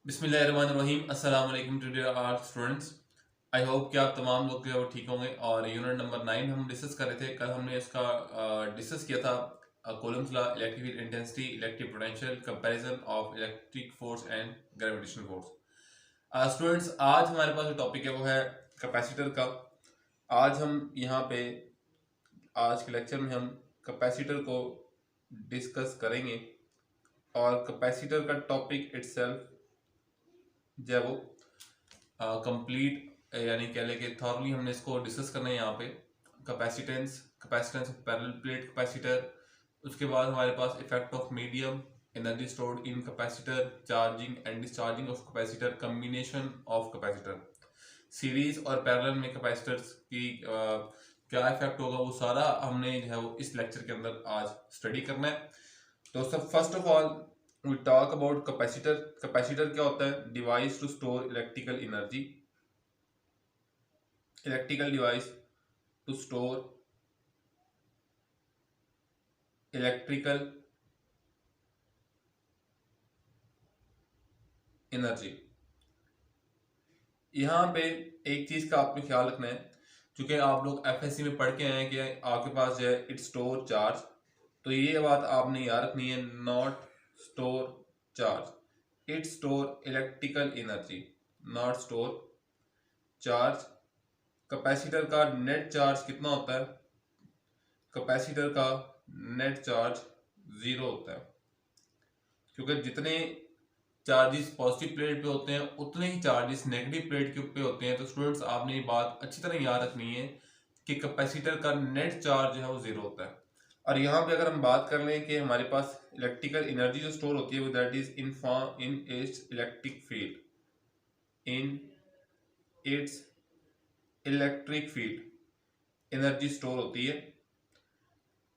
बिस्मिल्लाहिर्रहमानिर्रहीम अस्सलाम वालेकुम to dear our students. I hope कि आप तमाम लोग जो है वो ठीक होंगे। और यूनिट नंबर 9 हम डिस्कस कर रहे थे। कल हमने इसका डिस्कस किया था Coulomb's law, electric field intensity, electric potential, comparison of electric force and gravitational force. Students, आज हमारे पास जो टॉपिक है वो है कैपेसिटर का। आज हम यहाँ पे आज के लेक्चर में हम कैपेसिटर को डिस्कस करेंगे। और कैपेसिटर का टॉपिक इटसेल्फ जो है वो कंप्लीट यानी कह लें कि थॉरली हमने इसको डिस्कस करना है यहाँ पे। Capacitance capacitance of parallel plate capacitor, उसके बाद हमारे पास effect of medium, energy stored in capacitor, charging and discharging of capacitor, combination of capacitor, series और पैरेलल में कैपेसिटर्स की क्या इफेक्ट होगा, वो सारा हमने जो है वो इस लेक्चर के अंदर आज स्टडी करना है। तो सब first of all we talk about capacitor. Capacitor क्या होता है? Device to store electrical energy, electrical device to store electrical energy. यहाँ पे एक चीज का आपने ख्याल रखना है, क्योंकि आप लोग एफएससी में पढ़ के आए हैं कि आपके पास जो है इट स्टोर चार्ज। तो ये बात आपने याद रखनी है, not store charge, it store electrical energy, not store charge. Capacitor का नेट चार्ज कितना होता है? कैपेसिटर का नेट चार्ज 0 होता है, क्योंकि जितने चार्जेस पॉजिटिव प्लेट पे होते हैं उतने ही चार्जेस नेगेटिव प्लेट के ऊपर होते हैं। तो स्टूडेंट्स, आपने ये बात अच्छी तरह याद रखनी है कि कैपेसिटर का नेट चार्ज जो है वो 0 होता है। और यहाँ पे अगर हम बात कर लें कि हमारे पास इलेक्ट्रिकल एनर्जी जो स्टोर होती है वो that is in form in its electric field, in its electric field energy store होती है।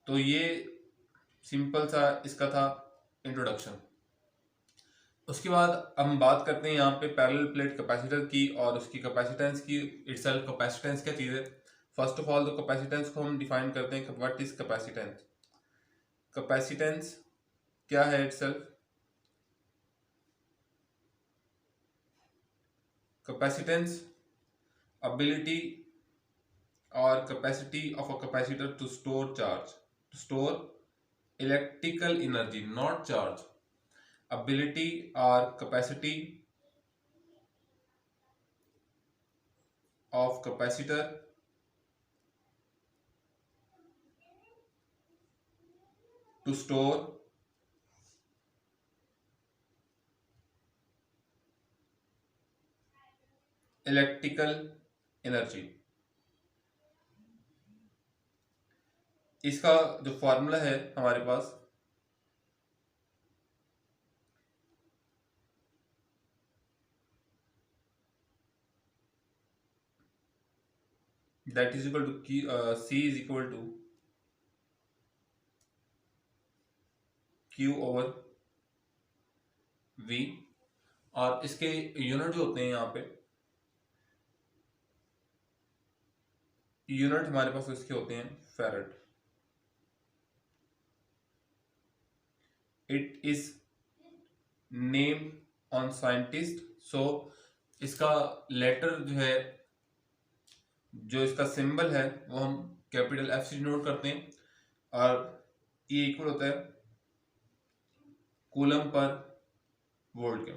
तो ये सिंपल सा इसका था इंट्रोडक्शन। उसके बाद हम बात करते हैं यहाँ पे पैरेलल प्लेट कैपेसिटर की और उसकी कैपेसिटेंस की। इटसेल्फ कैपेसिटेंस क्या चीज़ है? फर्स्ट ऑफ ऑल तो कैपेसिटेंस को हम डिफाइन करते हैं, व्हाट इज कैपेसिटेंस। कैपेसिटेंस क्या है itself? Capacitance ability or capacity of a capacitor to store charge, to store electrical energy, not charge. Ability or capacity of capacitor to store electrical energy। इसका जो formula है हमारे पास, that is equal to C is equal to Q over V। और इसके unit जो होते हैं यहाँ पे, यूनिट हमारे पास इसके होते हैं farad. It is named on scientist. So इसका लेटर जो है, जो इसका सिंबल है वो हम कैपिटल एफ से डिनोट करते हैं। और ये इक्वल होता है कूलम पर वोल्ट के।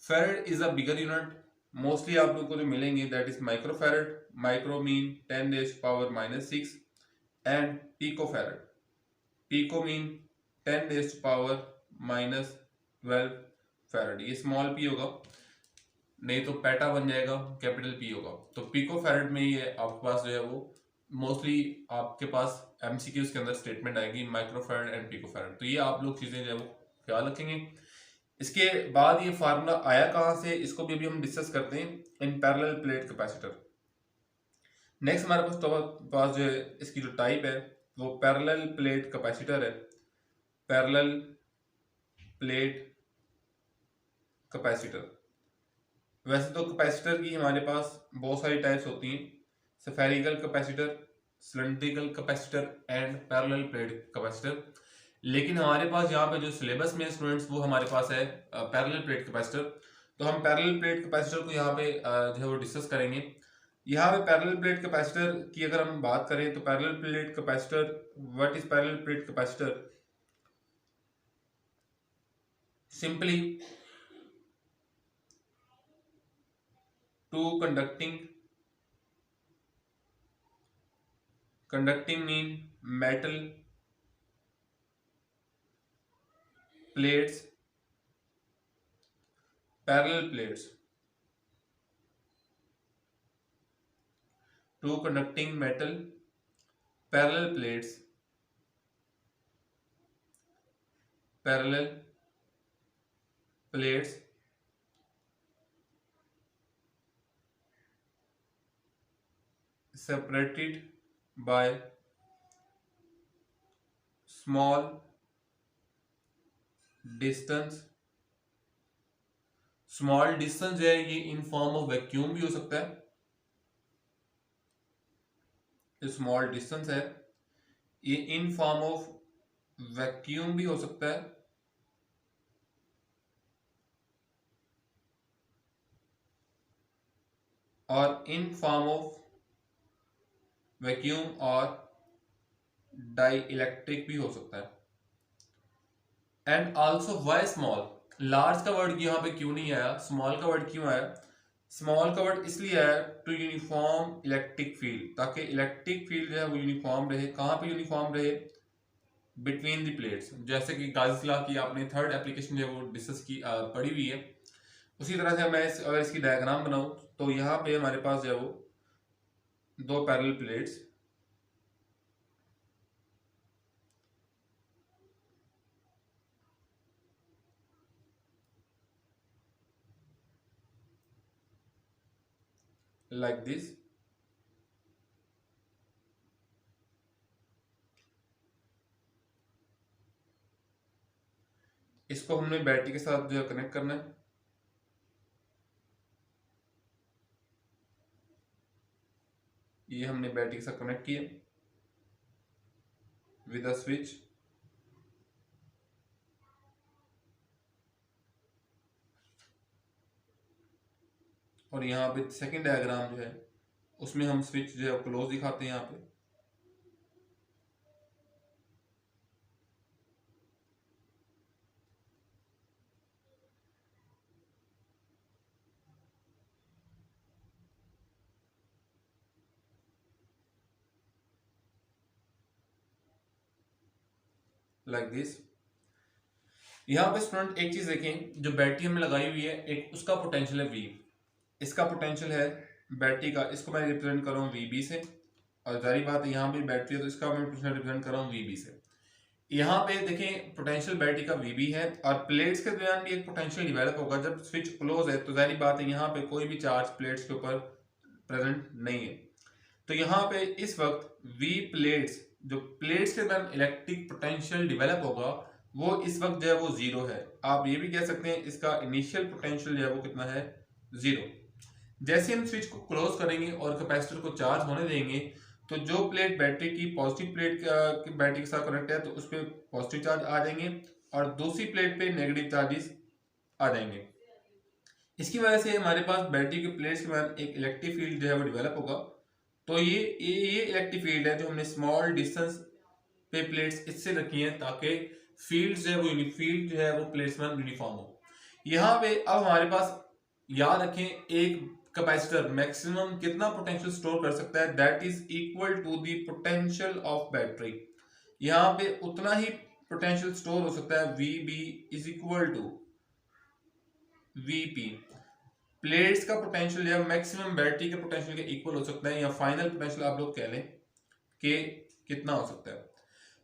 Farad is a bigger unit. Mostly आप लोगों को जो मिलेंगे that is micro farad. Micro mean 10⁻⁻⁶ and pico farad. Pico mean 10⁻⁻12 farad. ये स्मॉल पी होगा, नहीं तो पेटा बन जाएगा, कैपिटल पी होगा। तो पिको फैरेड में ये आपके पास जो है वो मोस्टली आपके पास एमसीक्यूज के अंदर स्टेटमेंट आएगी, micro farad and pico farad. तो ये आप लोग चीजें जो है वो ख्याल रखेंगे। इसके बाद ये फार्मूला आया कहाँ से, इसको भी अभी हम डिस्कस करते हैं in parallel plate capacitor. Next हमारे पास जो है इसकी जो टाइप है वो पैरेलल प्लेट कैपेसिटर है। Parallel plate capacitor. वैसे तो कैपेसिटर की हमारे पास बहुत सारी टाइप्स होती हैं, spherical capacitor, cylindrical capacitor and parallel plate capacitor. लेकिन हमारे पास यहाँ पे जो सिलेबस में स्टूडेंट्स वो हमारे पास है पैरेलल प्लेट कैपेसिटर। तो हम पैरेलल प्लेट कैपेसिटर को यहाँ पे जो है वो डिस्कस करेंगे। यहाँ पे पैरेलल प्लेट कैपेसिटर की अगर हम बात करें तो parallel plate capacitor, what is parallel plate capacitor? Simply two conducting mean metal plates, parallel plates. Two conducting metal parallel plates, parallel plates separated by small distance. Small distance जो है ये इन form of vacuum भी हो सकता है। जो small distance है ये इन फॉर्म ऑफ वैक्यूम भी हो सकता है, और इन फॉर्म ऑफ वैक्यूम और डाई इलेक्ट्रिक भी हो सकता है। And also why small, large का वर्ड यहाँ पे क्यों नहीं आया, स्मॉल का वर्ड क्यों आया? स्मॉल का वर्ड इसलिए आया टू यूनिफॉर्म इलेक्ट्रिक फील्ड, ताकि इलेक्ट्रिक फील्ड जो है वो यूनिफॉर्म रहे। कहाँ पे यूनिफॉर्म रहे? Between the plates. जैसे कि गाउस लॉ की आपने थर्ड एप्लीकेशन जो है वो डिस्कस की पढ़ी हुई है, उसी तरह से मैं अगर इसकी डायग्राम बनाऊं तो यहाँ पे हमारे पास जो है वो दो पैरेलल प्लेट्स like this, इसको हमने बैटरी के साथ जो है कनेक्ट करना है। ये हमने बैटरी के साथ कनेक्ट किया विद अ स्विच, और यहाँ पे सेकंड डायग्राम जो है उसमें हम स्विच जो है क्लोज दिखाते हैं यहाँ पे। Like this. यहाँ पे स्टूडेंट एक चीज देखें, जो बैटरी हमने लगाई हुई है एक उसका पोटेंशियल है V, इसका पोटेंशियल है बैटरी का, इसको मैं रिप्रेजेंट कर रहा हूँ VB से, और जारी बात है यहाँ भी बैटरी है तो इसका मैं रिप्रेजेंट कर रहा हूँ VB से। यहाँ पे देखें पोटेंशियल बैटरी का VB है, और प्लेट्स के दरमियान भी एक पोटेंशियल डिवेलप होगा। जब स्विच क्लोज है तो जारी बात है यहाँ पे कोई भी चार्ज प्लेट्स के ऊपर प्रेजेंट नहीं है। तो यहाँ पे इस वक्त V प्लेट्स, जो प्लेट्स के दरमियान इलेक्ट्रिक पोटेंशियल डिवेलप होगा वो इस वक्त जो है वो जीरो है। आप ये भी कह सकते हैं इसका इनिशियल पोटेंशियल जो है वो कितना है? जीरो। जैसे हम स्विच को क्लोज करेंगे और कैपेसिटर को चार्ज होने देंगे तो जो प्लेट बैटरी की पॉजिटिव प्लेट की बैटरी के साथ कनेक्ट है तो उस पर पॉजिटिव चार्ज आ जाएंगे, और दूसरी प्लेट पे नेगेटिव चार्जेस आ जाएंगे। इसकी वजह से हमारे पास बैटरी के प्लेट्स के बाद एक इलेक्ट्रिक फील्ड जो है वो डेवलप होगा। तो ये इलेक्ट्रिक फील्ड है जो हमने स्मॉल डिस्टेंस पे प्लेट्स इससे रखी है ताकि फील्ड जो है वो प्लेट्स में यूनिफॉर्म हो। यहाँ पे अब हमारे पास याद रखें एक कैपेसिटर मैक्सिमम कितना पोटेंशियल स्टोर कर सकता है? That is equal to the potential of battery. यहाँ पे उतना ही पोटेंशियल स्टोर हो सकता है, VB is equal to VP। Plates का पोटेंशियल या मैक्सिमम बैटरी के पोटेंशियल के इक्वल हो सकता है, या फाइनल पोटेंशियल आप लोग कह लें कि कितना हो सकता है।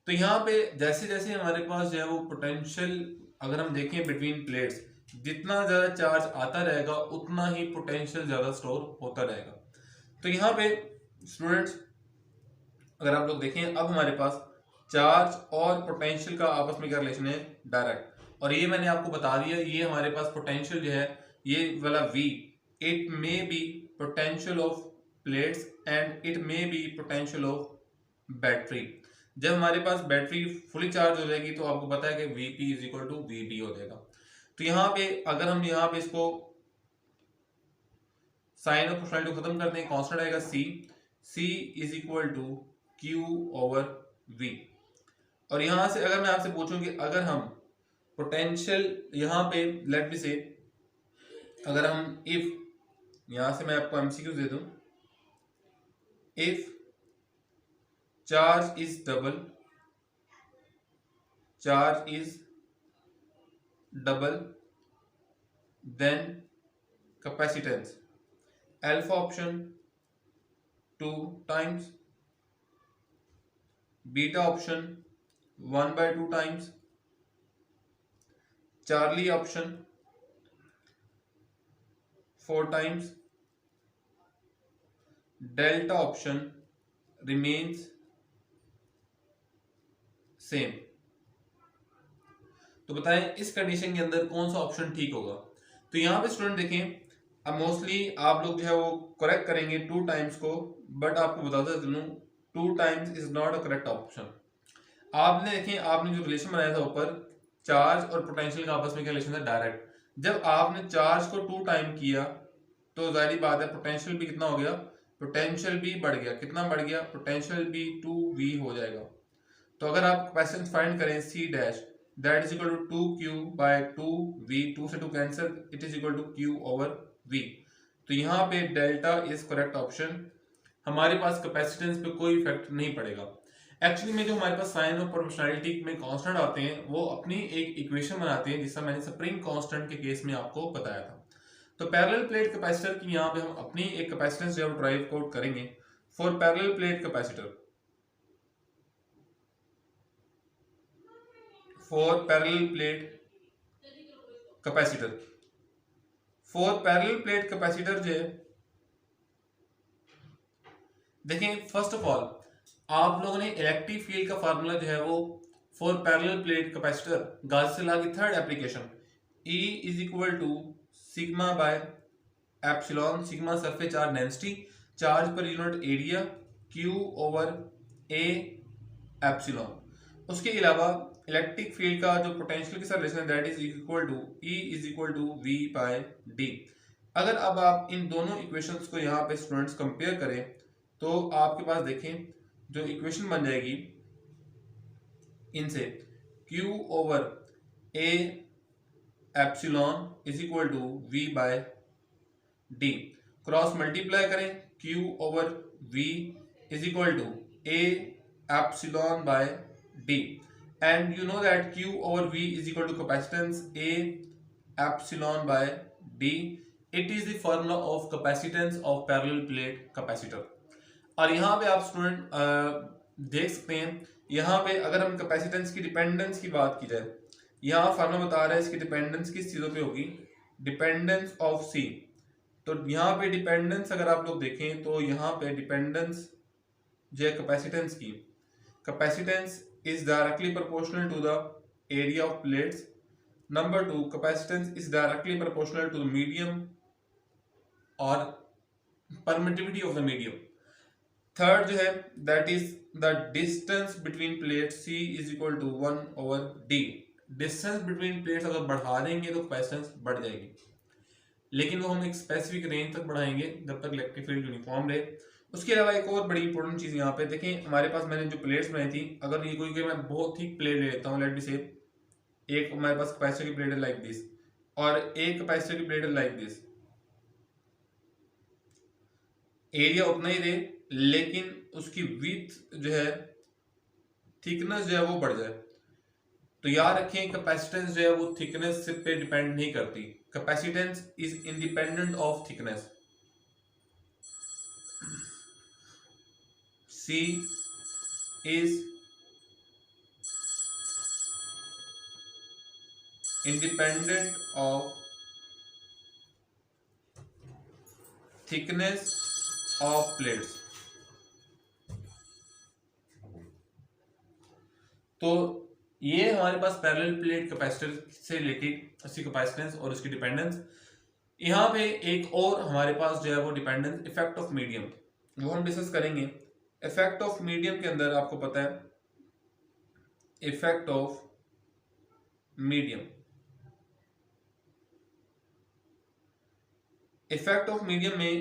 तो यहाँ पे जैसे जैसे हमारे पास जो है वो पोटेंशियल अगर हम देखें बिटवीन प्लेट्स, जितना ज्यादा चार्ज आता रहेगा उतना ही पोटेंशियल ज्यादा स्टोर होता रहेगा। तो यहाँ पे स्टूडेंट्स अगर आप लोग देखें अब हमारे पास चार्ज और पोटेंशियल का आपस में क्या रिलेशन है? डायरेक्ट। और ये मैंने आपको बता दिया, ये हमारे पास पोटेंशियल जो है ये वाला V, it may be potential of plates and it may be potential of battery. जब हमारे पास बैटरी फुली चार्ज हो जाएगी तो आपको पता है कि VP is equal to VB हो जाएगा। तो यहाँ पे अगर हम यहाँ पे इसको साइन ऑफ प्रोपोर्शनैलिटी को खत्म कर दें, कांस्टेंट आएगा C is equal to Q/V। और यहां से अगर मैं आपसे पूछूं कि अगर हम पोटेंशियल यहां पे लेट मी से, अगर हम इफ, यहां से मैं आपको एमसीक्यू दे दूं, if charge is double then capacitance, alpha option 2 times, beta option 1/2 times, Charlie option 4 times, delta option remains same. तो बताएं इस कंडीशन के अंदर कौन सा ऑप्शन ठीक होगा। तो यहां पे स्टूडेंट देखें, अब मोस्टली आप लोग जो है वो करेक्ट करेंगे 2 टाइम्स को, बट आपको बताता चलूं 2 times is not a correct option. आपने देखें, आपने जो रिलेशन बनाया था ऊपर चार्ज और पोटेंशियल का आपस में क्या रिलेशन था, डायरेक्ट। जब आपने चार्ज को 2 टाइम किया तो जाहिर बात है पोटेंशियल भी कितना हो गया, पोटेंशियल भी बढ़ गया। कितना बढ़ गया, पोटेंशियल भी 2V हो जाएगा। तो अगर आप कैपेसिटेंस फाइंड करें C dash, that is equal to 2Q/2V, 2 से 2 cancel, it is equal to Q/V। तो यहाँ पे डेल्टा इज करेक्ट ऑप्शन। हमारे पास कैपेसिटेंस पे कोई इफेक्ट नहीं पड़ेगा। एक्चुअली में जो हमारे पास साइन ऑफ प्रोपोर्शनैलिटी में कांस्टेंट आते हैं वो अपनी एक इक्वेशन बनाते हैं, जिसका मैंने स्प्रिंग कांस्टेंट के केस में आपको बताया था। तो पैरेलल प्लेट कैपेसिटर की यहाँ पे हम अपनी एक कैपेसिटेंस जो ड्राइव आउट करेंगे for parallel plate capacitor, for parallel plate capacitor, for parallel plate capacitor जो है, देखें फर्स्ट ऑफ ऑल आप लोगों ने इलेक्ट्रिक फील्ड का फार्मूला जो है वो for parallel plate capacitor Gauss law की third application, E is equal to sigma by epsilon, sigma surface charge density, charge per unit area, Q/A epsilon. उसके अलावा इलेक्ट्रिक फील्ड का जो पोटेंशियल के साथ रिलेशन है that is equal to E is equal to V/D। अगर अब आप इन दोनों इक्वेशंस को यहाँ पे स्टूडेंट्स कंपेयर करें तो आपके पास देखें जो इक्वेशन बन जाएगी इनसे, Q/A epsilon is equal to V/D, cross multiply करें, Q/V is equal to A epsilon by D, and you know that Q/V is equal to capacitance A epsilon by D. It is the formula of capacitance of parallel plate capacitor। और यहाँ पे आप student देख सकते हैं, यहाँ पे अगर हम कैपेसिटेंस की डिपेंडेंस की बात की जाए, यहाँ फार्मूला बता रहा है इसकी डिपेंडेंस किस चीज़ों पे होगी, डिपेंडेंस ऑफ C। तो यहाँ पे डिपेंडेंस अगर आप लोग देखें तो यहाँ पे डिपेंडेंस जो है कैपेसिटेंस की, capacitance is directly proportional to the area of plates. Number 2, capacitance is directly proportional to the medium or permittivity of the medium. Third जो है that is the distance between plates, C is equal to 1/D. Distance between plates अगर बढ़ा देंगे तो capacitance बढ़ जाएगी, लेकिन वो हम एक स्पेसिफिक रेंज तक बढ़ाएंगे जब तक इलेक्ट्रिक फील्ड यूनिफॉर्म रहे। उसके अलावा एक और बड़ी इंपॉर्टेंट चीज यहाँ पे देखें, हमारे पास मैंने जो प्लेट्स बनाई थी, अगर ये कोई मैं बहुत थिक प्लेट ले लेता हूँ, लेट मी से एक हमारे पास कैपेसिटर की प्लेट है लाइक दिस और एक कैपेसिटर की प्लेट है लाइक दिस, एरिया उतना ही रहे लेकिन उसकी विड्थ जो है, थिकनेस जो है वो बढ़ जाए। तो याद रखें कैपेसिटेंस जो है वो थिकनेस पे डिपेंड नहीं करती, capacitance is independent of thickness. C is independent of thickness of plates। तो ये हमारे पास पैरेलल प्लेट कैपेसिटर से रिलेटेड उसकी कैपेसिटेंस और उसकी डिपेंडेंस। यहाँ पे एक और हमारे पास जो है वो डिपेंडेंस इफेक्ट ऑफ मीडियम, वो हम डिस्कस करेंगे। इफेक्ट ऑफ मीडियम के अंदर आपको पता है, effect of medium, effect of medium में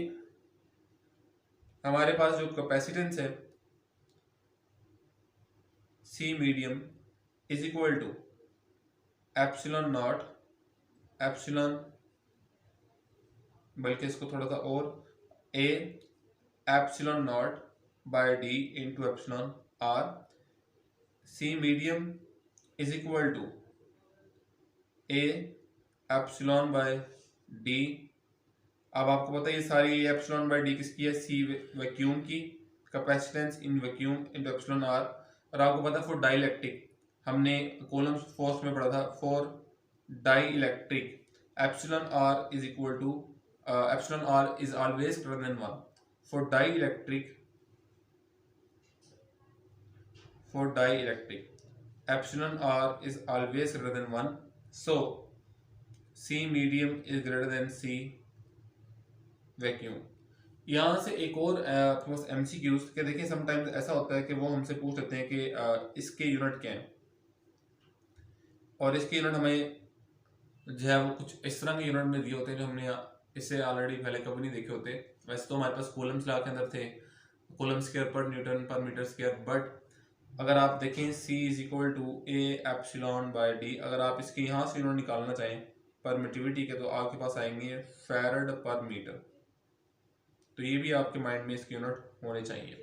हमारे पास जो कैपेसिटेंस है C medium is equal to epsilon not epsilon, बल्कि इसको थोड़ा सा और, A epsilon not by D into epsilon R. C medium is equal to A epsilon by D. अब आपको पता है ये सारी एप्सिलॉन बाय डी किसकी है, सी वैक्यूम की, capacitance in vacuum into epsilon R. और आपको पता है फॉर डाइलेक्ट्रिक हमने कॉलम्स फोर्स में पढ़ा था, for dielectric epsilon R is equal to epsilon R is always greater than 1। For dielectric epsilon R is always greater than 1, so C medium is greater than C vacuum. यहाँ से एक और आपके पास MCQs के देखिए, sometimes ऐसा होता है कि वो हमसे पूछ लेते हैं कि इसके यूनिट क्या हैं, और इसके यूनिट हमें जो है वो कुछ इस तरह के यूनिट में दिए होते हैं जो हमने इससे ऑलरेडी पहले कभी नहीं देखे होते। वैसे तो हमारे पास कूलम्स लॉ के अंदर थे, coulomb square per newton per metre square, but अगर आप देखें C is equal to A epsilon by D, अगर आप इसके यहाँ से यूनिट निकालना चाहें परमिटिविटी के, तो आपके पास आएंगे फैरड पर मीटर। तो ये भी आपके माइंड में इसके यूनिट होने चाहिए।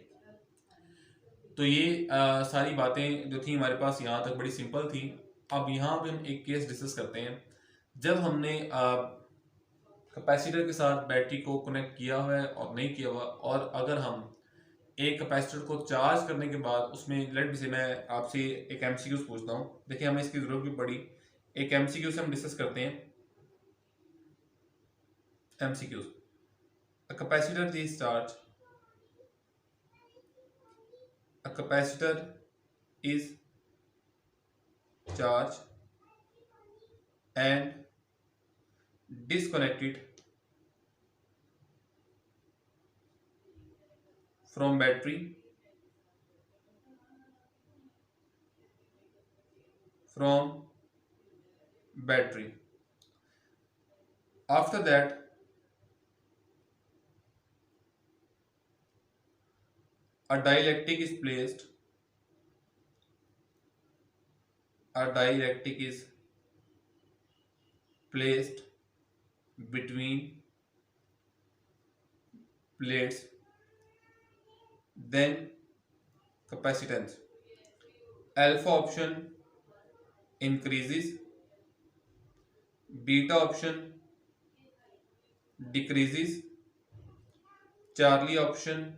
तो ये सारी बातें जो थी हमारे पास यहाँ तक बड़ी सिंपल थी। अब यहाँ पे हम एक केस डिस्कस करते हैं, जब हमने कैपेसिटर के साथ बैटरी को कनेक्ट किया हुआ है और नहीं किया हुआ, और अगर हम एक कैपेसिटर को चार्ज करने के बाद उसमें लेट से मैं आपसे एक एमसीक्यूज पूछता हूँ, देखिए हमें इसकी जरूरत भी पड़ी, एक एमसीक्यू से हम डिस्कस करते हैं। MCQs, a capacitor is charge, a capacitor is charged and disconnected from battery after that a dielectric is placed between plates, then capacitance alpha option increases, beta option decreases, Charlie option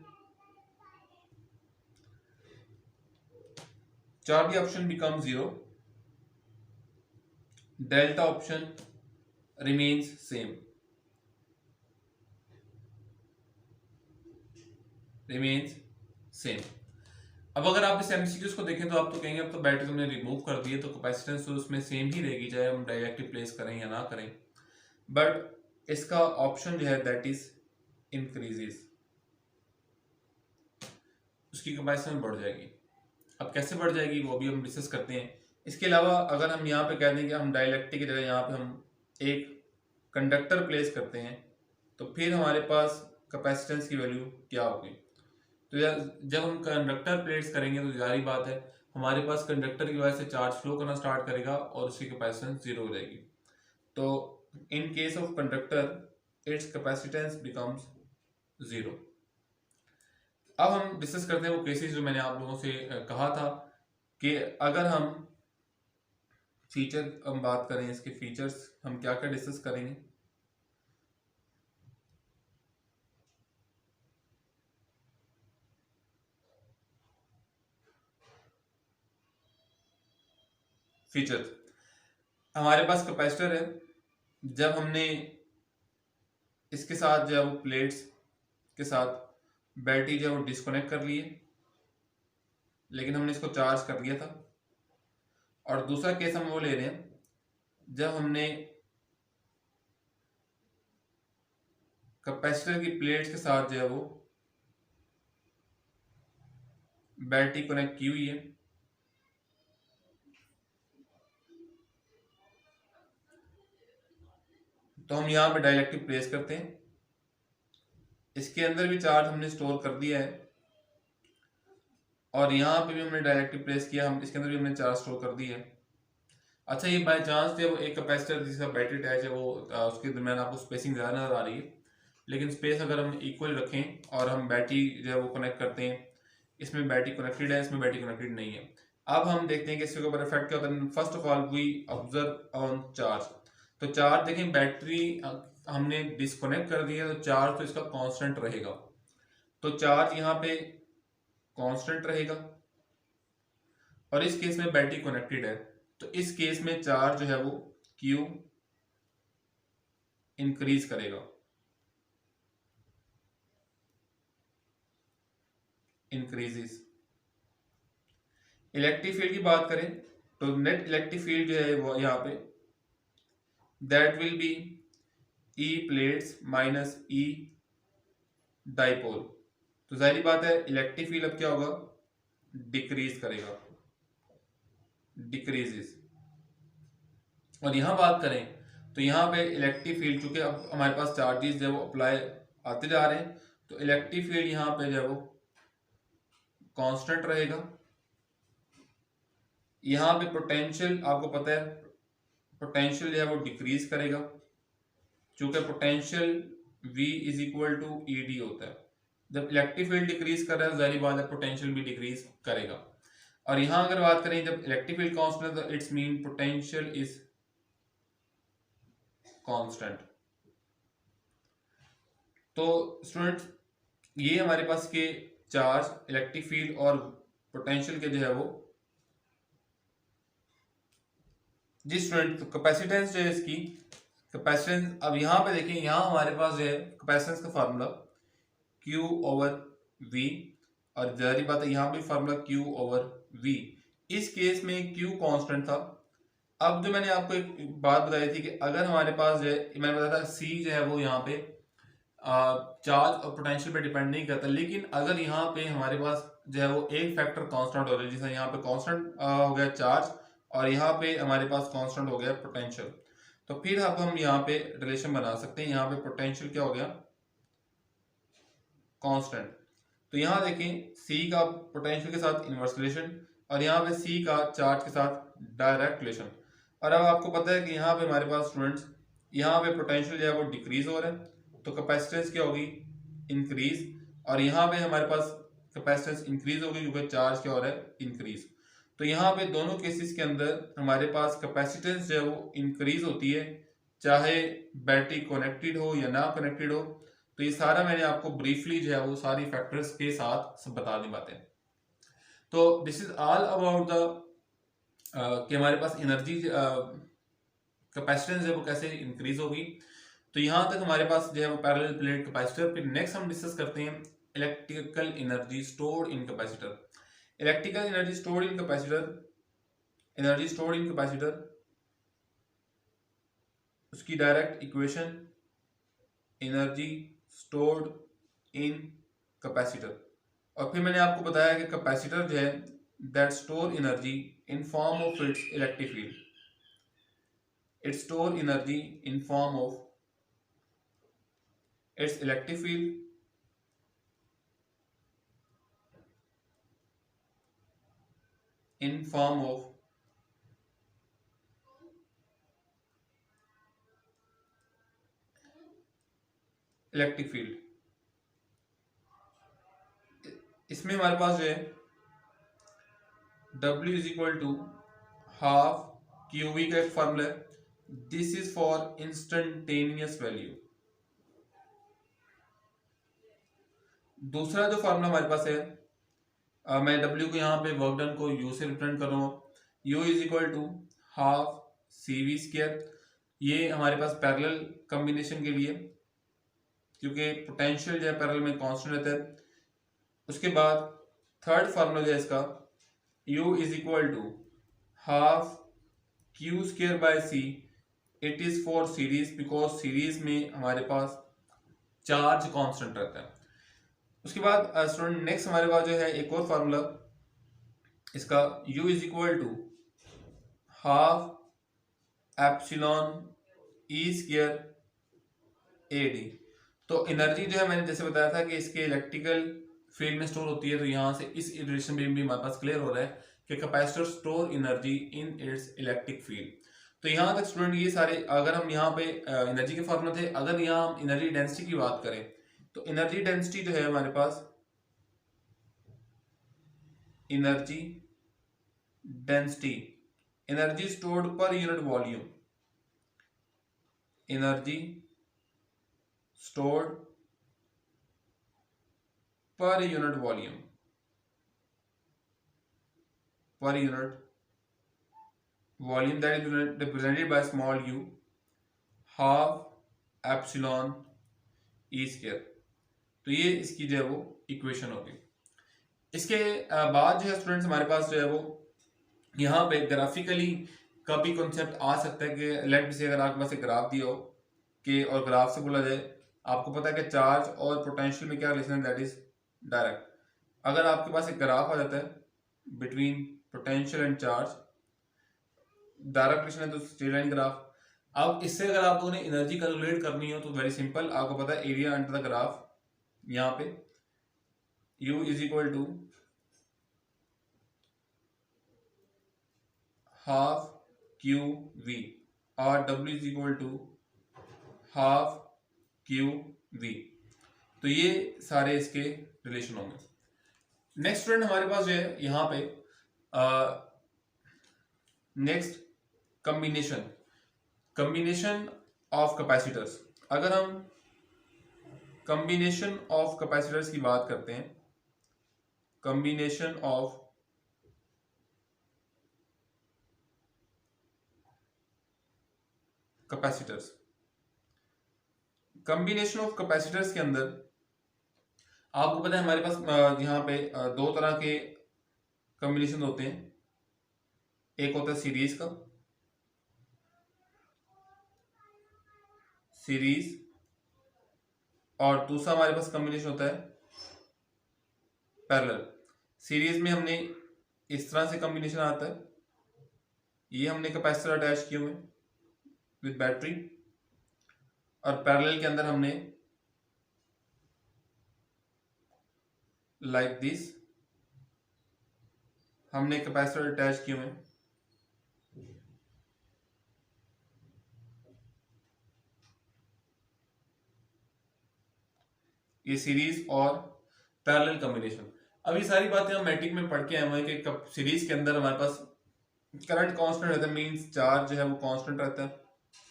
becomes 0, delta option remains same, अब अगर आप इस MCQs को देखें तो आप तो कहेंगे अब तो बैटरी हमने रिमूव कर दी है तो कैपेसिटेंस तो उसमें सेम ही रहेगी, चाहे हम डायरेक्टली प्लेस करें या ना करें, बट इसका ऑप्शन जो है दैट इज इंक्रीजेस, उसकी कैपेसिटेंस बढ़ जाएगी। अब कैसे बढ़ जाएगी वो भी हम डिस्कस करते हैं। इसके अलावा अगर हम यहाँ पे कह दें कि हम डाइलेक्ट्रिक की जगह यहाँ पे हम एक कंडक्टर प्लेस करते हैं, तो फिर हमारे पास कैपेसिटेंस की वैल्यू क्या होगी। तो जब हम कंडक्टर प्लेस करेंगे तो जारी बात है हमारे पास कंडक्टर की वजह से चार्ज फ्लो करना स्टार्ट करेगा और उसकी कैपेसिटेंस 0 हो जाएगी। तो in case of conductor it's capacitance becomes 0। अब हम डिस्कस करते हैं वो केसेस जो मैंने आप लोगों से कहा था कि अगर हम फीचर हम बात करें, इसके फीचर्स हम क्या क्या डिस्कस करेंगे। फीचर्स, हमारे पास कैपेसिटर है, जब हमने इसके साथ जो है वो प्लेट्स के साथ बैटरी जो है वो डिस्कनेक्ट कर लिए, लेकिन हमने इसको चार्ज कर लिया था। और दूसरा केस हम वो ले रहे हैं जब हमने कैपेसिटर की प्लेट्स के साथ जो है वो बैटरी कनेक्ट की हुई है, तो हम यहाँ पे डाइलेक्ट्रिक प्लेस करते हैं इसके अंदर भी चार्ज हमने स्टोर कर दिया है और यहाँ पे भी हमने डायरेक्टली प्लेस किया, हम इसके अंदर भी हमने चार्ज स्टोर कर दिया है। अच्छा, ये बाय चांस थे वो एक कैपेसिटर जिसका बैटरी अटैच है वो उसके दरमियान आपको स्पेसिंग ज़्यादा नजर आ रही है, लेकिन स्पेस अगर हम इक्वल रखें और हम बैटरी जो है वो कनेक्ट करते हैं, इसमें बैटरी कनेक्टेड है, इसमें बैटरी कनेक्टेड नहीं है। अब हम देखते हैं कि इसके ऊपर इफेक्ट क्या होता है। First of all we observe on charge. तो चार्ज देखें, बैटरी हमने डिस्कनेक्ट कर दिया तो चार्ज तो इसका कांस्टेंट रहेगा, तो चार्ज यहाँ पे कांस्टेंट रहेगा और इस केस में बैटरी कनेक्टेड है, तो इस केस में चार्ज जो है वो Q इंक्रीज करेगा, इंक्रीजेस। इलेक्ट्रिक फील्ड की बात करें तो नेट इलेक्ट्रिक फील्ड जो है वो यहाँ पे that will be E plates minus E dipole. तो जाहिर बात है इलेक्ट्रिक फील्ड अब क्या होगा, डिक्रीज करेगा, डिक्रीजेस। और यहां बात करें तो यहाँ पे इलेक्ट्रिक फील्ड, चूंकि अब हमारे पास चार्जेस जो है वो अप्लाई आते जा रहे हैं, तो इलेक्ट्रिक फील्ड यहाँ पे जो है वो कांस्टेंट रहेगा। यहाँ पे पोटेंशियल आपको पता है, पोटेंशियल जो है वो डिक्रीज करेगा, चूंकि potential V is equal to ED होता है। जब इलेक्ट्रिक फील्ड डिक्रीज कर रहा है जाहिर बात है पोटेंशियल भी डिक्रीज करेगा। और यहाँ अगर बात करें जब इलेक्ट्रिक फील्ड कांस्टेंट है तो it's mean potential is constant. तो स्टूडेंट्स ये हमारे पास के चार्ज, इलेक्ट्रिक फील्ड और पोटेंशियल के जो है वो, जी स्टूडेंट कैपेसिटेंस जो है इसकी कैपेसिटेंस, अब यहाँ पे देखें, यहाँ हमारे पास जो है कैपेसिटेंस का फार्मूला Q ओवर V, और जाहिर बात है यहाँ भी फार्मूला Q ओवर V। इस केस में Q कांस्टेंट था। अब जो मैंने आपको एक बात बताई थी कि अगर हमारे पास जो है, मैंने बताया था C जो है वो यहाँ पे चार्ज और पोटेंशियल पे डिपेंड नहीं करता, लेकिन अगर यहाँ पे हमारे पास जो है वो एक फैक्टर कांस्टेंट हो रहा है, जैसे यहाँ पे कांस्टेंट हो गया चार्ज और यहाँ पे हमारे पास कांस्टेंट हो गया पोटेंशियल, तो फिर अब हम यहाँ पे रिलेशन बना सकते हैं। यहाँ पे पोटेंशियल क्या हो गया, कांस्टेंट। तो यहाँ देखें C का पोटेंशियल के साथ इनवर्स रिलेशन और यहाँ पे C का चार्ज के साथ डायरेक्ट रिलेशन। और अब आपको पता है कि यहाँ पे हमारे पास स्टूडेंट्स, यहाँ पे पोटेंशियल जो है वो डिक्रीज हो रहा है, तो कैपेसिटेंस क्या होगी, इंक्रीज। और यहाँ पे हमारे पास कैपेसिटेंस इंक्रीज होगी क्योंकि चार्ज क्या हो रहा है, इंक्रीज। तो यहाँ पे दोनों केसेस के अंदर हमारे पास कैपेसिटेंस जो है वो इंक्रीज होती है, चाहे बैटरी कनेक्टेड हो या ना कनेक्टेड हो। तो ये सारा मैंने आपको ब्रीफली जो है वो सारी फैक्टर्स के साथ सब बता दी बातें। तो this is all about the कि हमारे पास एनर्जी कैपेसिटेंस है वो कैसे इंक्रीज होगी। तो यहाँ तक हमारे पास जो है वो पैरेलल प्लेट कैपेसिटर। फिर नेक्स्ट हम डिस्कस करते हैं electrical energy stored in capacitor. Electrical energy stored in capacitor, energy stored in capacitor, उसकी direct equation energy stored in capacitor. और फिर मैंने आपको बताया कि कैपेसिटर जो है that store energy in form of its electric field, it store energy in form of its electric field in form of electric field. इसमें हमारे पास जो है W is equal to half QV का एक फॉर्मूला है, this is for instantaneous value. दूसरा जो फार्मूला हमारे पास है, मैं W को यहाँ पे वर्क डन को U से रिप्रेजेंट कर रहा हूँ, U is equal to half CV square. ये हमारे पास पैरेलल कॉम्बिनेशन के लिए, क्योंकि पोटेंशियल जो है पैरेलल में कांस्टेंट रहता है। उसके बाद थर्ड फार्मूला जो है इसका U is equal to half Q square by C, it is for series because series में हमारे पास चार्ज कांस्टेंट रहता है। उसके बाद स्टूडेंट नेक्स्ट हमारे पास जो है एक और फार्मूला, इसका U is equal to half epsilon E square AD। तो एनर्जी जो है मैंने जैसे बताया था कि इसके इलेक्ट्रिकल फील्ड में स्टोर होती है, तो यहाँ से इस इटरेशन में भी हमारे पास क्लियर हो रहा है कि capacitor store energy in its electric field. तो यहाँ तक स्टूडेंट ये सारे, अगर हम यहाँ पे एनर्जी के फॉर्मूला थे, अगर यहाँ हम एनर्जी डेंसिटी की बात करें तो एनर्जी डेंसिटी जो है हमारे पास, energy density, energy stored per unit volume, energy stored per unit volume, per unit volume that is represented by small u, half epsilon E square. तो ये इसकी जो है वो इक्वेशन होगी। इसके बाद जो है स्टूडेंट्स हमारे पास जो है वो यहाँ पे ग्राफिकली का भी कॉन्सेप्ट आ सकता है कि लेट से अगर आपके पास एक ग्राफ दिया हो कि, और ग्राफ से बोला जाए, आपको पता है कि चार्ज और पोटेंशियल में क्या रिलेशन है, दैट इज डायरेक्ट। अगर आपके पास एक ग्राफ आ जाता है between potential and charge, direct relation है तो स्ट्रेट लाइन ग्राफ। अब इससे अगर आप लोगों ने एनर्जी कैलकुलेट करनी हो तो वेरी सिंपल, आपको पता है एरिया अंडर द ग्राफ, यहाँ पे U is equal to half Q V और W is equal to half Q V. तो ये सारे इसके रिलेशन होंगे। नेक्स्ट स्टूडेंट हमारे पास जो है यहाँ पे next combination, combination of capacitors. अगर हम कम्बिनेशन ऑफ कैपेसिटर्स की बात करते हैं, combination of capacitors, combination of capacitors के अंदर आपको पता है हमारे पास यहाँ पे दो तरह के कम्बिनेशन होते हैं। एक होता है सीरीज का, सीरीज, और दूसरा हमारे पास कम्बिनेशन होता है पैरेलल। सीरीज में हमने इस तरह से कम्बिनेशन आता है, ये हमने कैपेसिटर अटैच किए हुए विद बैटरी, और पैरेलल के अंदर हमने लाइक दिस हमने कैपेसिटर अटैच किए हुए। ये सीरीज और पैरेलल कॉम्बिनेशन। अब ये सारी बातें हम मैट्रिक में पढ़ के आए हुए हैं कि सीरीज के अंदर हमारे पास करंट कांस्टेंट रहता है, मींस चार्ज जो है वो कांस्टेंट रहता है,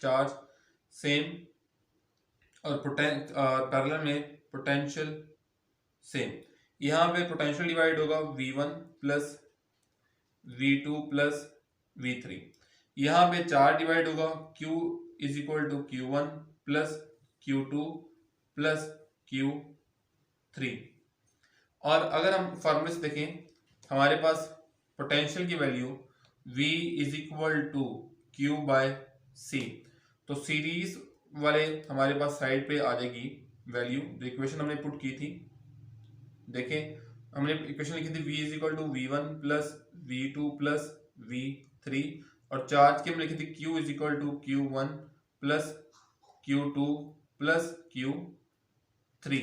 चार्ज सेम, और पैरेलल में पोटेंशियल सेम। यहाँ पे पोटेंशियल डिवाइड होगा V1 plus V2 plus V3। यहाँ पे चार्ज डिवाइड होगा Q is equal to Q1 plus Q2 plus Q3। और अगर हम फॉर्मूले से देखें, हमारे पास पोटेंशियल की value V is equal to Q by C। तो सीरीज वाले हमारे पास साइड पे आ जाएगी वैल्यू, जो इक्वेशन हमने पुट की थी। देखें हमने इक्वेशन लिखी थी V is equal to V1 plus V2 plus V3, और चार्ज की हमने लिखी थी Q is equal to Q1 plus Q2 plus Q3।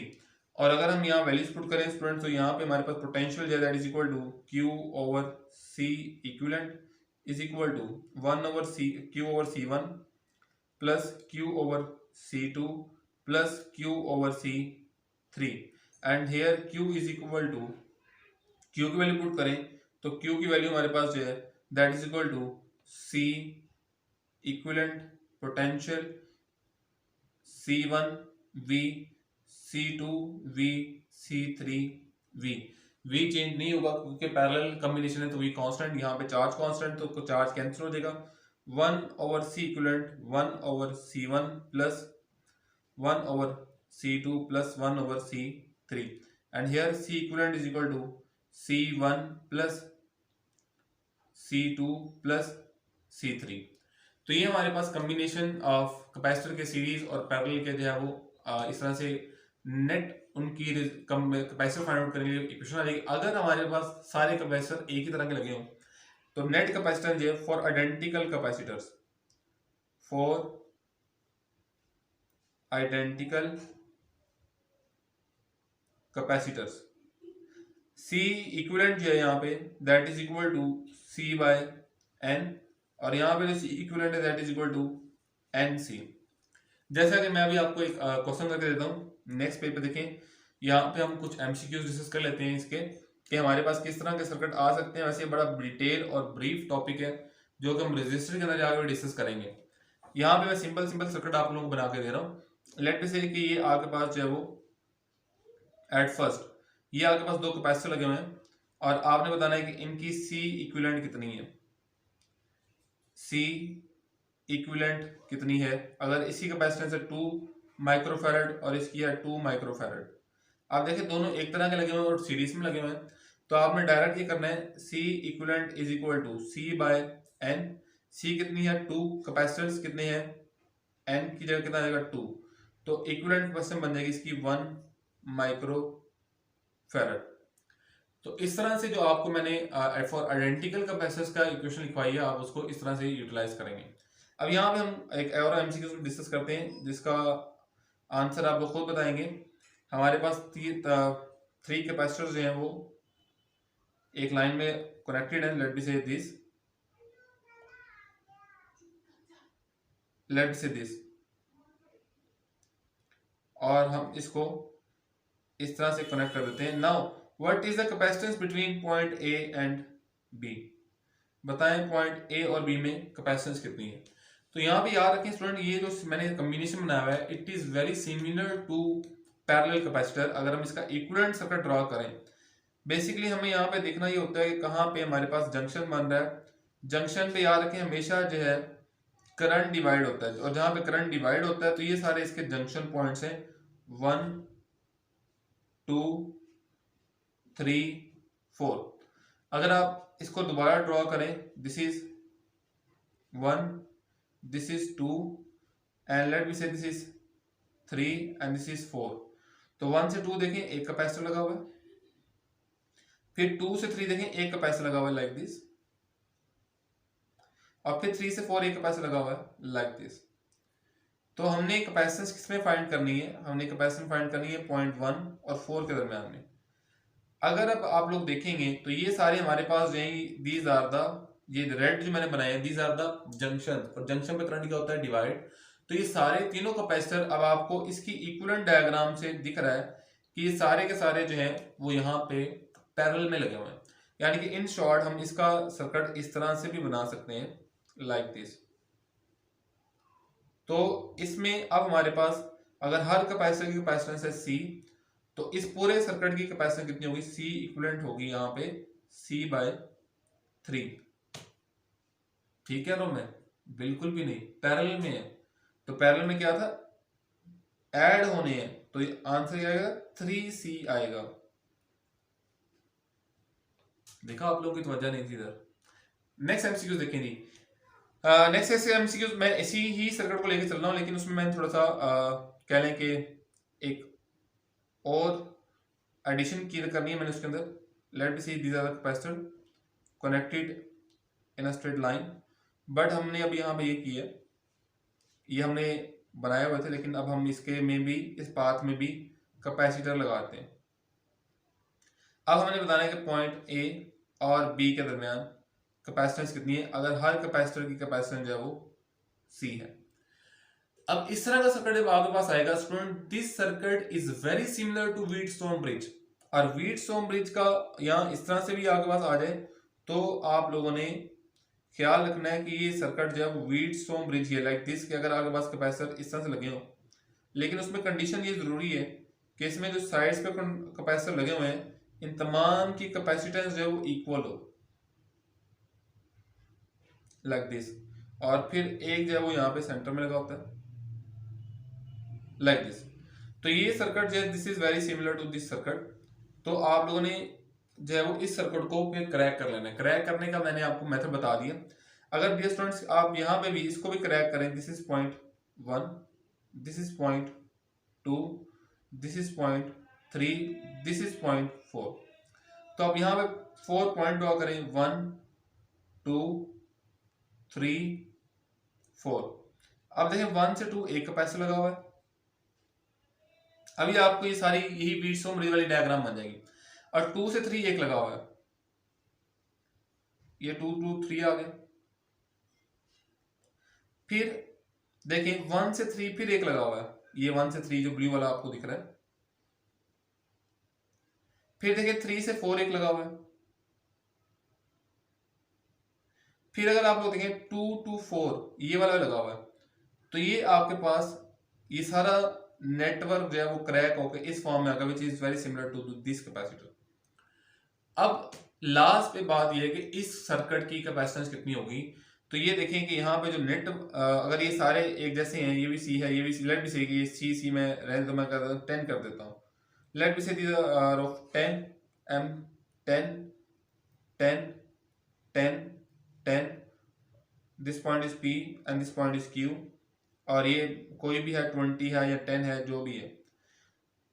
और अगर हम यहाँ वैल्यूज पुट करें स्टूडेंट, तो यहाँ पे हमारे पास पोटेंशियल जो है that is equal to Q over C equivalent is equal to 1 over C Q over C1 plus Q over C2 plus Q over C3। And here Q is equal to, Q की वैल्यू put करें तो Q की वैल्यू हमारे पास जो है that is equal to C equivalent potential C1 V C2 V C3 V। V change नहीं होगा क्योंकि पैरेलल कॉम्बिनेशन है, तो V कांस्टेंट, यहाँ पे चार्ज कांस्टेंट, तो चार्ज कैंसिल हो जाएगा। 1 over C equivalent 1 over C1 plus 1 over C2 plus 1 over C3, and here C equivalent is equal to C1 plus C2 plus C3। तो ये हमारे पास कॉम्बिनेशन ऑफ कैपेसिटर के सीरीज और parallel के जो है वो इस तरह से नेट उनकी कैपेसिटर फाइंड आउट करने के लिए इक्वेशन आ जाएगी। अगर हमारे पास सारे कैपेसिटर एक ही तरह के लगे हों तो नेट कैपेसिटेंस जो है for identical capacitors, for identical capacitors. C equivalent जो है यहाँ पे that is equal to C by N, और यहाँ पे जो सी इक्विवेलेंट है that is equal to N C. जैसा कि मैं अभी आपको एक क्वेश्चन करके देता हूँ नेक्स्ट पेज पे देखें। यहाँ पे हम कुछ एमसीक्यूज डिस्कस कर लेते हैं इसके कि हमारे पास किस तरह के सर्किट आ सकते हैं। वैसे बड़ा डिटेल और ब्रीफ टॉपिक है जो कि हम रजिस्टर के अंदर जाकर डिस्कस करेंगे। यहाँ पे मैं सिंपल सिंपल सर्किट आप लोगों को बना के दे रहा हूँ। लेट मी से कि ये आपके पास जो है वो एट फर्स्ट ये आपके पास दो कैपेसिटर लगे हुए हैं और आपने बताना है कि इनकी सी इक्विवेलेंट कितनी है। सी इक्विवेलेंट कितनी है? अगर इसकी कैपेसिटेंस है 2 माइक्रोफैरड और इसकी है 2 माइक्रोफैरड। आप देखिए दोनों एक तरह के लगे हुए हैं और सीरीज में लगे हुए हैं, तो आपने डायरेक्ट ये करना है C equivalent is equal to C by N. C कितनी है 2, कैपेसिटेंस कितने हैं एन की जगह कितना आएगा 2, तो इक्विवेलेंट कैपेसिटेंस बन जाएगी इसकी 1 माइक्रोफैरड। तो इस तरह से जो आपको मैंने फॉर आइडेंटिकल कैपेसिटेंस का इक्वेशन लिखवाई है आप उसको इस तरह से यूटिलाइज करेंगे। अब यहाँ पे हम एक और एमसीक्यू डिस्कस करते हैं जिसका आंसर आप लोग खुद बताएंगे। हमारे पास 3 कैपेसिटर्स जो हैं वो एक लाइन में कनेक्टेड है। लेट मी से दिस और हम इसको इस तरह से कनेक्ट कर देते हैं। Now what is the capacitance between point A and B? बताएं पॉइंट ए और बी में कैपेसिटेंस कितनी है। तो यहाँ पे याद रखें स्टूडेंट ये जो मैंने कॉम्बिनेशन बनाया हुआ है it is very similar to parallel capacitor. अगर हम इसका इक्विवेलेंट सर्किट ड्रॉ करें, बेसिकली हमें यहाँ पे देखना ये होता है कि कहाँ पे हमारे पास जंक्शन बन रहा है। जंक्शन पे याद रखें हमेशा जो है करंट डिवाइड होता है, और जहां पे करंट डिवाइड होता है तो ये सारे इसके जंक्शन पॉइंट्स हैं 1 2 3 4। अगर आप इसको दोबारा ड्रॉ करें this is 1 this is 2 and let me say this is 3 and this is 4। तो 1 से 2 देखें एक कैपेसिटर लगा हुआ है, फिर 2 से 3 देखें एक कैपेसिटर लगा हुआ है लाइक दिस, और फिर 3 से 4 एक कैपेसिटर लगा हुआ है लाइक दिस। तो हमने कैपेसिटेंस किसमें फाइंड करनी है? हमने कैपेसिटेंस फाइंड करनी है पॉइंट 1 और 4 के दरमियान में। अगर अब आप लोग देखेंगे तो ये सारे हमारे पास जो है दीज आर द, ये रेड जो मैंने बनाए हैं दीज आर द जंक्शन, और जंक्शन पे करंट क्या होता है डिवाइड। तो ये सारे तीनों कैपेसिटर अब आपको इसकी इक्विवेलेंट डायग्राम से दिख रहा है कि ये सारे के सारे जो हैं वो यहाँ पे पैरेलल में लगे हुए हैं। यानी कि इन शॉर्ट हम इसका सर्किट इस तरह से भी बना सकते हैं लाइक दिस। तो इसमें अब हमारे पास अगर हर कैपेसिटर की कैपेसिटेंस है सी, तो इस पूरे सर्किट की कैपेसिटेंस कितनी होगी? सी इक्विवेलेंट होगी यहाँ पे सी बाय 3। ठीक है रो में बिल्कुल भी नहीं, पैरेलल में है। तो पैरेलल में क्या था ऐड होने हैं, तो ये आंसर क्या आएगा 3C आएगा। देखा आप लोगों की तवज्जो नहीं थी इधर। नेक्स्ट एमसीक्यू देखें जी। नेक्स्ट एमसीक्यू मैं इसी ही सर्किट को लेकर चल रहा हूँ, लेकिन उसमें मैंने थोड़ा सा कह लें कि एक और एडिशन की करनी है मैंने उसके अंदर। Let me see these are the capacitor connected in a straight line, but हमने अब यहाँ पे ये किया, ये हमने बनाए हुए थे, लेकिन अब हम इसके में भी इस पाथ में भी कैपेसिटर लगाते हैं। अब हमने बताना है कि पॉइंट ए और बी के दरमियान कैपेसिटेंस कितनी है, अगर हर कैपेसिटर की कैपेसिटेंस जो है वो सी है। अब इस तरह का सर्किट जब आपके पास आएगा student, this circuit is very similar to Wheatstone bridge. और व्हीटस्टोन ब्रिज का यहाँ इस तरह से भी आपके पास आ जाए तो आप लोगों ने ख्याल रखना है कि ये सर्किट जब व्हीटस्टोन ब्रिज है लाइक दिस, कि अगर आपके पास कैपेसिटर इस तरह से लगे हो, लेकिन उसमें कंडीशन ये जरूरी है कि इसमें जो साइड्स पे कैपेसिटर लगे हुए हैं इन तमाम की कैपेसिटेंस जो है वो इक्वल हो लाइक दिस, और फिर एक जो है वो यहाँ पे सेंटर में लगा होता है लाइक दिस। तो ये सर्किट जो है this is very similar to this circuit. तो आप लोगों ने जो है वो इस सर्किट को फिर क्रैक कर लेना है। क्रैक करने का मैंने आपको मेथड बता दिया। अगर डियर स्टूडेंट्स आप यहाँ पे भी इसको भी क्रैक करें, this is point 1, this is point 2, this is point 3, this is point 4। तो आप यहाँ पे 4 पॉइंट ड्रॉ करें 1 2 3 4। अब देखें 1 से 2 एक कैपेसिटर लगा हुआ है, अभी आपको ये सारी यही व्हीटस्टोन ब्रिज वाली डायग्राम बन जाएगी। और 2 से 3 एक लगा हुआ है, ये 2 2 3 आ गए। फिर देखिए 1 से 3 फिर एक लगा हुआ है, ये 1 से 3 जो ब्लू वाला आपको दिख रहा है। फिर देखिए 3 से 4 एक लगा हुआ है। फिर अगर आप लोग देखें 2 to 4 ये वाला लगा हुआ है। तो ये आपके पास ये सारा नेटवर्क जो है वो क्रैक होकर इस फॉर्म में आ गया, which is very similar to this capacitor. अब लास्ट पे बात ये है कि इस सर्किट की कैपेसिटेंस कितनी होगी। तो ये देखें कि यहाँ पे जो नेट अगर ये सारे एक जैसे हैं, ये भी सी है, ये भी सी, लेट भी सी कि ये सी में रहने तो मैं कर 10 कर देता हूँ। लेट भी से these are of 10 m 10 10 10 10, this point is P and this point is Q, और ये कोई भी है 20 है या 10 है, जो भी है।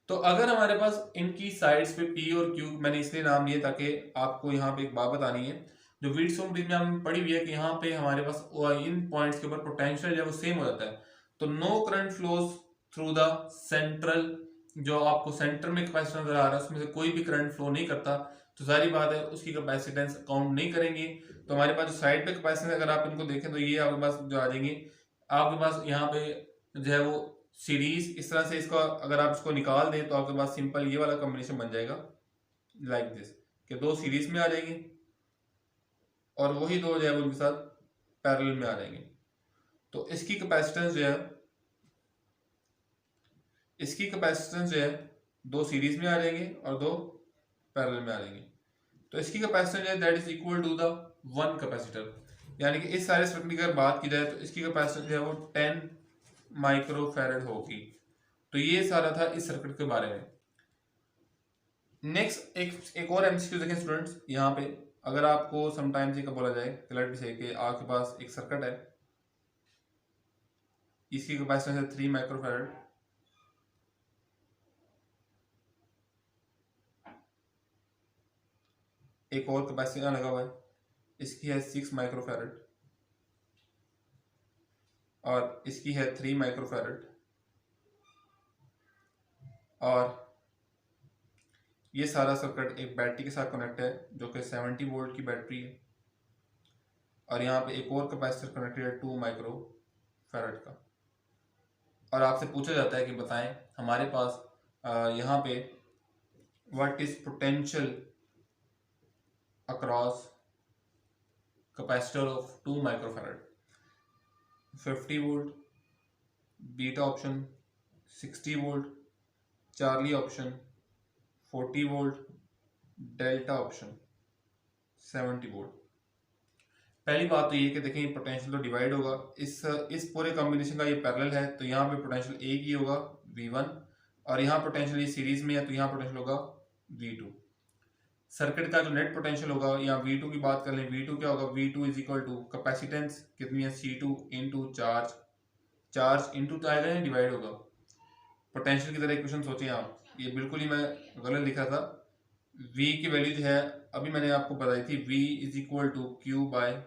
तो अगर हमारे पास इनकी साइड्स पे P और Q, मैंने इसलिए नाम लिए ताकि आपको यहाँ पे एक बात बतानी है, जो व्हीटस्टोन ब्रिज में हमने पढ़ी हुई है कि यहाँ पे हमारे पास इन पॉइंट्स के ऊपर पोटेंशियल जो वो सेम हो जाता है। तो no current flows through the central, जो आपको सेंटर में कैपेसिटर नजर आ रहा है उसमें से कोई भी करंट फ्लो नहीं करता, तो सारी बात है उसकी कैपेसिटेंस काउंट नहीं करेंगे। तो हमारे पास जो साइड पे कैपेसिटेंस अगर आप इनको देखें तो ये आपके पास जो आ जाएंगे, आपके पास यहाँ पे जो है वो सीरीज इस तरह से, इसका अगर आप इसको निकाल दें तो आपके पास सिंपल ये वाला कॉम्बिनेशन बन जाएगा लाइक दिस, कि दो सीरीज में आ जाएंगे और वही दो जो है उनके साथ पैरेलल में आ जाएंगे। तो इसकी कैपेसिटेंस जो है दो सीरीज में आ जाएंगे और दो पैरेलल में आ जाएंगे। तो इसकी कैपेसिटेंस है that is equal to the one capacitor, यानी कि इस सारे सर्किट की अगर बात की जाए तो इसकी कैपेसिटेंस जो है वो 10 माइक्रोफैरड होगी। तो ये सारा था इस सर्किट के बारे में। नेक्स्ट एक और एमसीक्यू देखें स्टूडेंट्स, यहाँ पे अगर आपको समटाइम्स ये बोला जाए कि आपके पास एक सर्किट है, इसकी कैपेसिटेंस है 3 माइक्रोफैरड, एक और कैपेसिटर लगा हुआ है, इसकी है 6 माइक्रोफैरड और इसकी है 3 माइक्रोफैरड, और ये सारा सर्किट एक बैटरी के साथ कनेक्ट है जो कि 70 वोल्ट की बैटरी है, और यहाँ पे एक और कैपेसिटर कनेक्टेड है 2 माइक्रोफैरड का। और आपसे पूछा जाता है कि बताएं हमारे पास यहाँ पे what is potential across capacitor of 2 microfarad, 50 volt, beta option 60 volt, Charlie option 40 volt, delta option 70 volt. पहली बात तो ये कि देखें पोटेंशियल तो डिवाइड होगा, इस पूरे कॉम्बिनेशन का ये पैरेलल है तो यहाँ पे पोटेंशियल एक ही होगा V1, और यहाँ पोटेंशियल ये सीरीज में है तो यहाँ पोटेंशियल होगा V2। सर्किट का जो नेट पोटेंशियल होगा, यहाँ V2 की बात कर लें, V2 क्या होगा, V2 is equal to capacitance कितनी है C2 इंटू चार्ज इंटू तो आएगा डिवाइड होगा। पोटेंशियल की तरह इक्वेशन सोचें आप, ये बिल्कुल ही मैं गलत लिखा था। V की वैल्यू जो है अभी मैंने आपको बताई थी, V is equal to Q by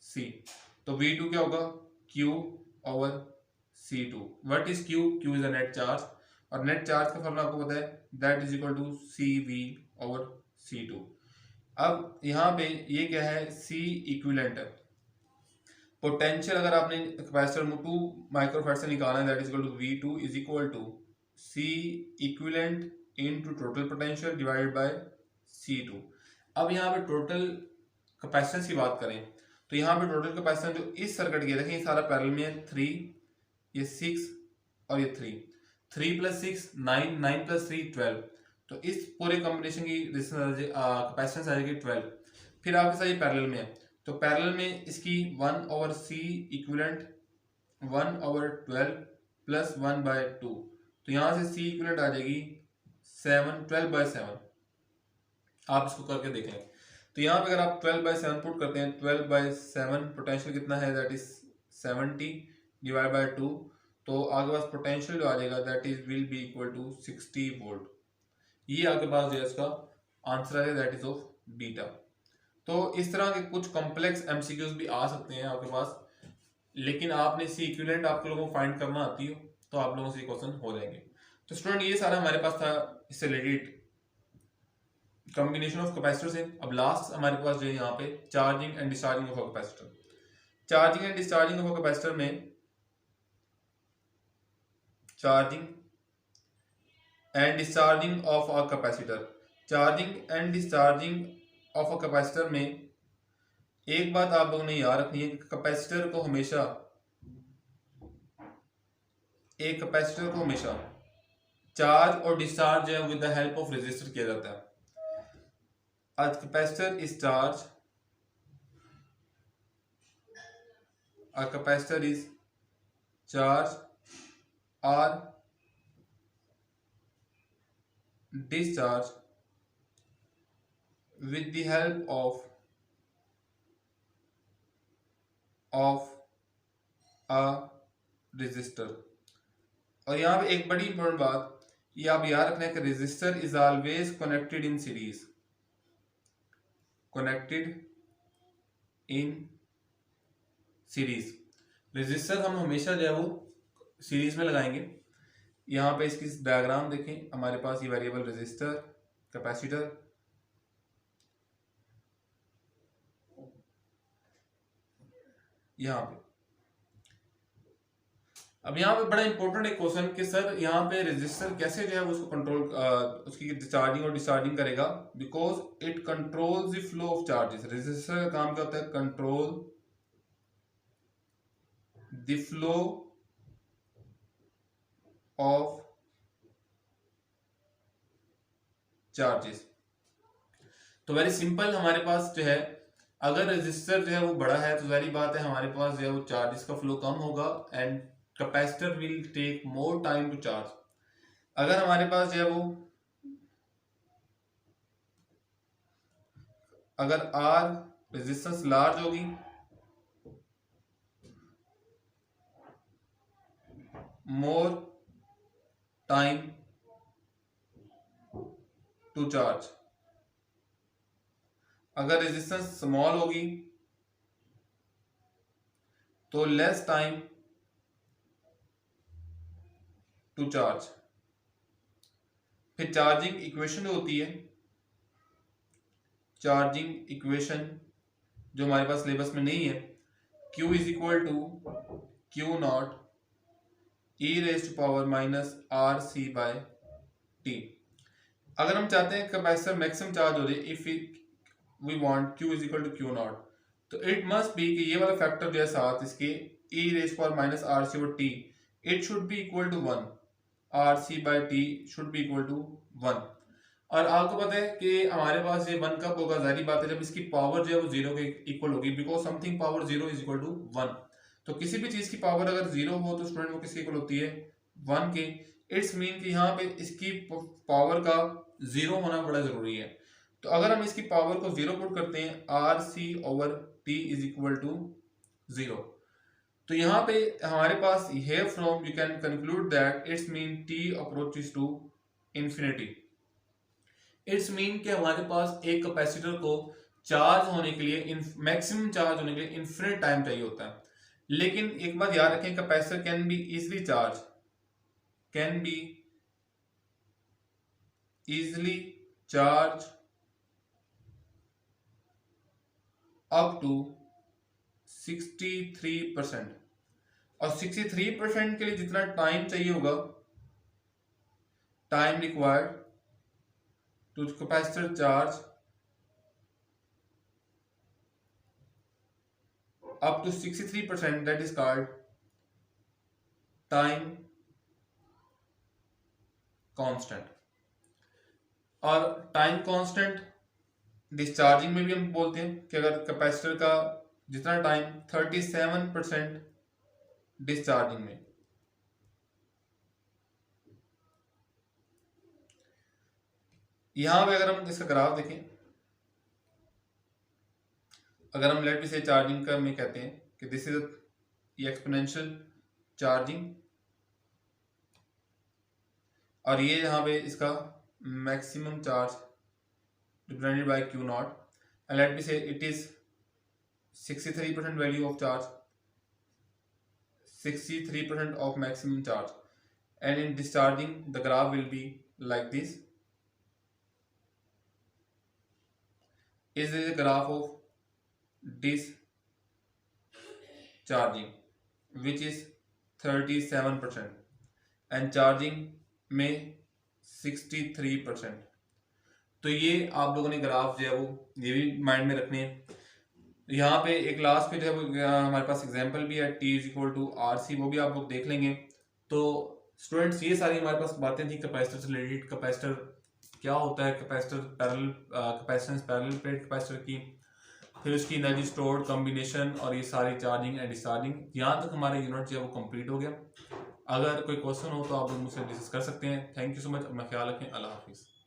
C। तो V2 क्या होगा, Q over C2। What is Q? Q is a net charge, और नेट चार्ज का फॉर्मूला आपको पता है, that is equal to CV over C2। अब यहाँ पे ये क्या है, C इक्विवेलेंट है। पोटेंशियल अगर आपने कैपेसिटर में 2 माइक्रोफैरड से निकालना है, that is equal to V2 is equal to C equivalent into total potential divided by C2। अब यहाँ पे टोटल कैपेसिटेंस की बात करें तो यहाँ पे टोटल कैपेसिटेंस जो इस सर्किट की देखें, सारा पैरेलल में है, 3 ये 6 और ये 3 प्लस 6 9, 9 प्लस 3 12। तो इस पूरे कॉम्बिनेशन की कैपेसिटेंस आ जाएगी 12। फिर आपके साथ ये पैरेलल में है, तो पैरेलल में इसकी 1 over C equivalent 1 over 12 plus 1 by 2। तो यहाँ से C इक्विवेलेंट आ जाएगी 12 बाय 7। आप इसको करके देख लें, तो यहाँ पे अगर आप 12 बाय 7 पुट करते हैं, 12 बाय 7 पोटेंशियल कितना है, दैट इज 70 डिवाइड बाय 2। तो आपके पास पोटेंशियल जो आ जाएगा that is will be equal to 60 volt. ये आपके पास जो है इसका आंसर है, दैट इज ऑफ बीटा। तो इस तरह के कुछ कॉम्प्लेक्स एमसीक्यूज भी आ सकते हैं आपके पास, लेकिन आपने सी इक्विवेलेंट आप लोगों को फाइंड करना आती हो तो आप लोगों से क्वेश्चन हो जाएंगे। तो स्टूडेंट ये सारा हमारे पास था इससे रिलेटेड कॉम्बिनेशन ऑफ कैपेसिटर्स है। अब लास्ट हमारे पास जो है यहाँ पे charging and discharging of a capacitor. Charging and discharging of a capacitor में charging and discharging of a capacitor, charging and discharging of a capacitor में एक बात आप लोगों ने याद रखनी है कि एक कैपेसिटर को हमेशा चार्ज और डिस्चार्ज है with the help of resistor किया जाता है। A capacitor is charged. A capacitor is charged or discharged with the help of a resistor। और यहाँ पे एक बड़ी इंपॉर्टेंट बात ये आप याद रखना है कि resistor is always connected in series, connected in series. Resistor हम हमेशा जो है वो सीरीज में लगाएंगे। यहाँ पे इसकी डायग्राम देखें, हमारे पास ये वेरिएबल रेजिस्टर, कैपेसिटर, यहाँ पे। अब यहाँ पे बड़ा इंपॉर्टेंट एक क्वेश्चन कि सर यहाँ पे रेजिस्टर कैसे जो है उसको कंट्रोल उसकी चार्जिंग और डिस्चार्जिंग करेगा, because it controls the flow of charges. Resistor का काम क्या होता है? Control the flow of charges. तो वेरी सिंपल, हमारे पास जो है अगर रेजिस्टर जो है वो बड़ा है तो जारी बात है हमारे पास जो है वो चार्जेस का फ्लो कम होगा and capacitor will take more time to charge. अगर हमारे पास जो है वो अगर आर रेजिस्टेंस लार्ज होगी मोर टाइम टू चार्ज, अगर रेजिस्टेंस स्मॉल होगी तो लेस टाइम टू चार्ज। फिर चार्जिंग इक्वेशन जो होती है, चार्जिंग इक्वेशन जो हमारे पास सिलेबस में नहीं है, Q is equal to Q not e raise to power minus R C by T. अगर हम चाहते हैं कैपेसिटर मैक्सिमम चार्ज हो जाए, if we want Q is equal to Q not, तो इट मस्ट बी कि ये वाला फैक्टर जो है साथ इसके e raise to power minus R C by T, it should be equal to 1, R C by T should be equal to 1। और आपको पता है कि हमारे पास ये 1 कब होगा? जारी बात है जब इसकी पावर जो है वो 0 के इक्वल होगी, because something power 0 is equal to 1। तो किसी भी चीज की पावर अगर 0 हो तो स्टूडेंट वो किसके इक्वल होती है? 1 के। इट्स मीन कि यहाँ पे इसकी पावर का 0 होना बड़ा जरूरी है। तो अगर हम इसकी पावर को 0 पुट करते हैं, R C over T is equal to 0, तो यहाँ पे हमारे पास here from you can conclude that it's mean t approaches to infinity। It's mean कि हमारे पास एक कैपेसिटर को चार्ज होने के लिए, मैक्सिमम चार्ज होने के लिए इन्फिनिट टाइम चाहिए होता है। लेकिन एक बात याद रखें, capacitor can be easily charge, can be easily charge up to 63%। और 63% के लिए जितना टाइम चाहिए होगा, time required to capacitor charge up to 63%, that is called time constant। और टाइम कांस्टेंट डिस्चार्जिंग में भी हम बोलते हैं कि अगर कैपेसिटर का जितना टाइम 37% डिस्चार्जिंग में, यहां पे अगर हम इसका ग्राफ देखें, अगर हम लेट से चार्जिंग का में कहते हैं कि दिस इज एक्सपोनेंशियल चार्जिंग, और ये यहाँ पे इसका maximum charge represented by Q not, and let me say it is 63% value of charge, 63% of maximum charge. and in discharging the graph will be like this. Is a graph of discharging which is 37% and charging में 63%। तो ये आप लोगों ने graph जो है वो ये भी माइंड में रखने हैं। यहाँ पे एक लास्ट पे जो है वो हमारे पास एग्जांपल भी है T is equal to R C, वो भी आप लोग देख लेंगे। तो स्टूडेंट्स ये सारी हमारे पास बातें थी कैपेसिटर से रिलेटेड। कैपेसिटर क्या होता है, capacitor parallel capacitance parallel plate capacitor की, फिर उसकी एनर्जी स्टोर्ड कॉम्बिनेशन और ये सारी चार्जिंग एंड डिस्चार्जिंग। यहाँ तक हमारा यूनिट जो है वो कंप्लीट हो गया। अगर कोई क्वेश्चन हो तो आप लोग मुझसे डिस्कस कर सकते हैं। थैंक यू सो मच, अपना ख्याल रखें, अल्लाह हाफिज़।